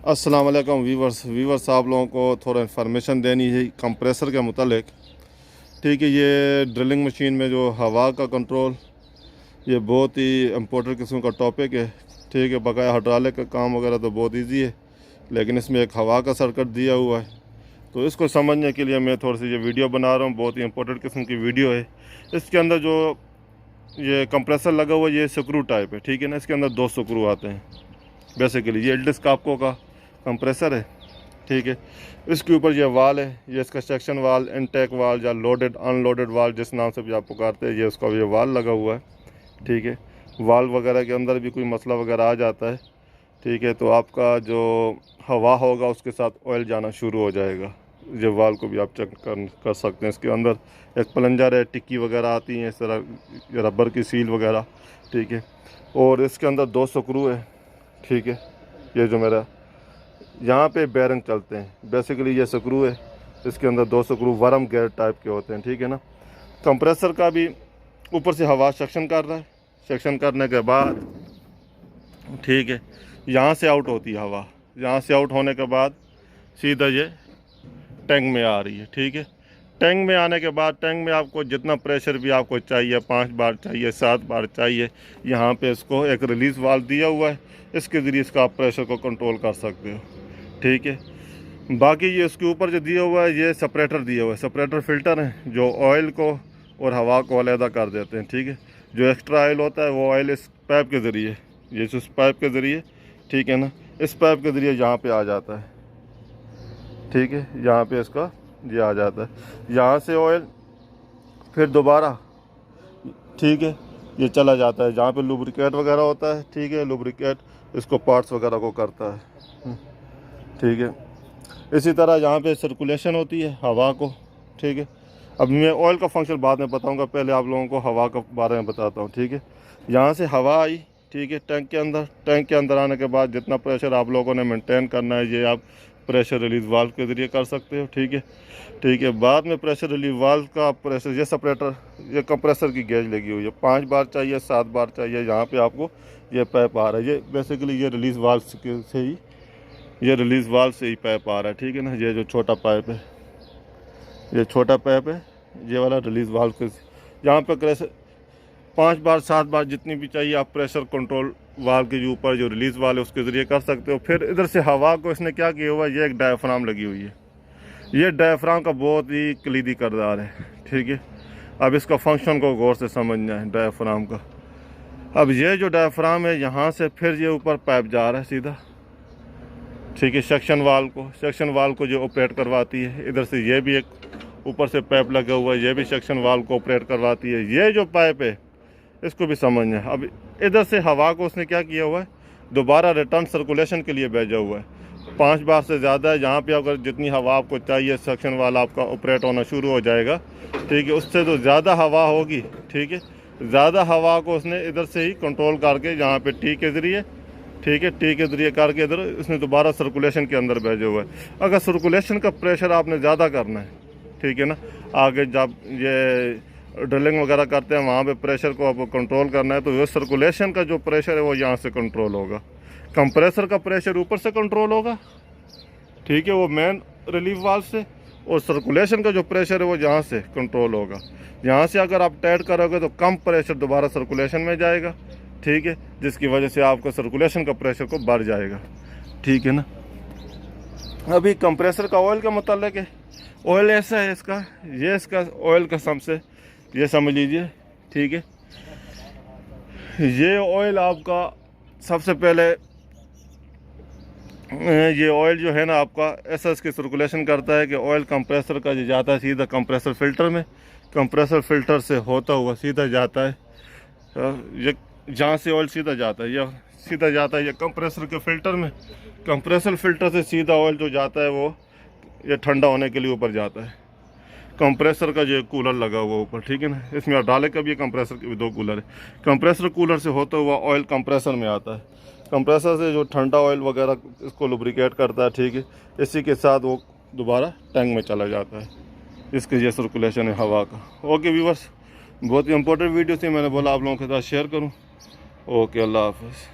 अस्सलाम वालेकुम वीवर्स आप लोगों को थोड़ा इन्फॉर्मेशन देनी है कंप्रेसर के मुतालिक। ठीक है, ये ड्रिलिंग मशीन में जो हवा का कंट्रोल, ये बहुत ही इम्पोर्टेंट किस्म का टॉपिक है। ठीक है, बकाया हाइड्रोलिक का काम वगैरह तो बहुत इजी है, लेकिन इसमें एक हवा का सर्किट दिया हुआ है। तो इसको समझने के लिए मैं थोड़ी सी ये वीडियो बना रहा हूँ। बहुत ही इंपॉर्टेंट किस्म की वीडियो है। इसके अंदर जो ये कंप्रेसर लगा हुआ है, ये स्क्रू टाइप है। ठीक है ना, इसके अंदर 2 स्क्रू आते हैं बेसिकली। ये एल्डिस काप्को का कंप्रेसर है। ठीक है, इसके ऊपर ये वाल है, ये इसका सेक्शन वाल, इनटेक वाल या लोडेड अनलोडेड वाल जिस नाम से भी आप पुकारते हैं, ये उसका ये वाल लगा हुआ है। ठीक है, वाल वगैरह के अंदर भी कोई मसला वगैरह आ जाता है, ठीक है, तो आपका जो हवा होगा उसके साथ ऑयल जाना शुरू हो जाएगा। ये वाल को भी आप चेक कर सकते हैं। इसके अंदर एक प्लंजर है, टिक्की वगैरह आती हैं इस तरह, रबर की सील वगैरह। ठीक है, और इसके अंदर 2 स्क्रू है। ठीक है, ये जो मेरा यहाँ पे बेरिंग चलते हैं, बेसिकली ये स्क्रू है, इसके अंदर 2 स्क्रू वर्म गेयर टाइप के होते हैं। ठीक है ना, कंप्रेसर का भी ऊपर से हवा सेक्शन कर रहा है। सेक्शन करने के बाद ठीक है, यहाँ से आउट होती है हवा। यहाँ से आउट होने के बाद सीधा ये टैंक में आ रही है। ठीक है, टैंक में आने के बाद टैंक में आपको जितना प्रेशर भी आपको चाहिए, 5 बार चाहिए, 7 बार चाहिए, यहाँ पे इसको एक रिलीज़ वाल्व दिया हुआ है, इसके ज़रिए इसका आप प्रेशर को कंट्रोल कर सकते हो। ठीक है, बाकी ये इसके ऊपर जो दिया हुआ है, ये सेपरेटर दिया हुआ है। सेपरेटर फ़िल्टर हैं जो ऑयल को और हवा को अलहदा कर देते हैं। ठीक है, जो एक्स्ट्रा ऑयल होता है वो ऑयल इस पाइप के ज़रिए, ये इस पाइप के ज़रिए, ठीक है ना, इस पाइप के ज़रिए यहाँ पे आ जाता है। ठीक है, यहाँ पे इसका ये आ जाता है, यहाँ से ऑयल फिर दोबारा, ठीक है, ये चला जाता है जहाँ पे लुब्रिकेट वगैरह होता है। ठीक है, लुब्रिकेट इसको पार्ट्स वगैरह को करता है। ठीक है, इसी तरह यहाँ पे सर्कुलेशन होती है हवा को। ठीक है, अब मैं ऑयल का फंक्शन बाद में बताऊँगा, पहले आप लोगों को हवा के बारे में बताता हूँ। ठीक है, यहाँ से हवा आई, ठीक है, टैंक के अंदर आने के बाद जितना प्रेशर आप लोगों ने मेंटेन करना है, ये आप प्रेशर रिलीज वाल्व के ज़रिए कर सकते हो। ठीक है, ठीक है, बाद में प्रेशर रिलीज वाल्व का प्रेशर, ये सेपरेटर, ये कंप्रेसर की गेज लगी हुई है, 5 बार चाहिए, 7 बार चाहिए, यहाँ पे आपको ये पाइप आ रहा है। ये बेसिकली ये रिलीज वाल्व से ही, ये रिलीज वाल्व से ही पाइप आ रहा है। ठीक है ना, ये जो छोटा पाइप है, ये छोटा पाइप है, ये वाला रिलीज वाल्व के, यहाँ पे प्रेशर 5 बार 7 बार जितनी भी चाहिए आप प्रेशर कंट्रोल वाल्व के ऊपर जो रिलीज़ वाल है उसके ज़रिए कर सकते हो। फिर इधर से हवा को इसने क्या किया हुआ है, ये एक डायफ्राम लगी हुई है। ये डायफ्राम का बहुत ही कलीदी किरदार है। ठीक है, अब इसका फंक्शन को गौर से समझना है डायफ्राम का। अब ये जो डायफ्राम है, यहाँ से फिर ये ऊपर पाइप जा रहा है सीधा। ठीक है, सेक्शन वाल को जो ऑपरेट करवाती है। इधर से ये भी एक ऊपर से पाइप लगा हुआ है, ये भी सेक्शन वाल को ऑपरेट करवाती है। ये जो पाइप है इसको भी समझना है। अब इधर से हवा को उसने क्या किया हुआ है, दोबारा रिटर्न सर्कुलेशन के लिए भेजा हुआ है। 5 बार से ज़्यादा है, जहाँ पे अगर जितनी हवा आपको चाहिए, सेक्शन वाला आपका ऑपरेट होना शुरू हो जाएगा। ठीक है, उससे तो ज़्यादा हवा होगी, ठीक है, ज़्यादा हवा को उसने इधर से ही कंट्रोल करके यहाँ पे टी के ज़रिए, ठीक है, टी के ज़रिए करके इधर उसने दोबारा सर्कुलेशन के अंदर भेजा हुआ है। अगर सर्कुलेशन का प्रेशर आपने ज़्यादा करना है, ठीक है ना, आगे जब ये ड्रिलिंग वगैरह करते हैं वहाँ पे प्रेशर को आपको कंट्रोल करना है, तो ये सर्कुलेशन का जो प्रेशर है वो यहाँ से कंट्रोल होगा। कंप्रेसर का प्रेशर ऊपर से कंट्रोल होगा, ठीक है, वो मेन रिलीफ वाल्व से, और सर्कुलेशन का जो प्रेशर है वो यहाँ से कंट्रोल होगा। यहाँ से अगर आप टाइट करोगे तो कम प्रेशर दोबारा सर्कुलेशन में जाएगा। ठीक है, जिसकी वजह से आपका सर्कुलेशन का प्रेशर को बढ़ जाएगा। ठीक है ना, अभी कंप्रेसर का ऑयल का मतलब है, ऑयल ऐसा है इसका, ये इसका ऑयल का सबसे, ये समझ लीजिए। ठीक है, ये ऑयल आपका सबसे पहले, ये ऑयल जो है ना आपका ऐसा इसकी सर्कुलेशन करता है कि ऑयल कंप्रेसर का जो जाता है सीधा कंप्रेसर फ़िल्टर में, कंप्रेसर फ़िल्टर से होता हुआ सीधा जाता है, ये जहाँ से ऑयल सीधा जाता है, यह सीधा जाता है ये कंप्रेसर के फ़िल्टर में। कंप्रेसर फ़िल्टर से सीधा ऑयल जो जाता है वो ये ठंडा होने के लिए ऊपर जाता है। कंप्रेसर का जो कूलर लगा हुआ ऊपर, ठीक है ना, इसमें डाले का भी कंप्रेसर के भी 2 कूलर है। कंप्रेसर कूलर से होता हुआ ऑयल कंप्रेसर में आता है। कंप्रेसर से जो ठंडा ऑयल वगैरह इसको लुब्रिकेट करता है, ठीक है, इसी के साथ वो दोबारा टैंक में चला जाता है। इसके ये सर्कुलेशन है हवा का। ओके व्यूअर्स, बहुत ही इंपॉर्टेंट वीडियो थी, मैंने बोला आप लोगों के साथ शेयर करूँ। ओके, अल्लाह हाफ़िज़।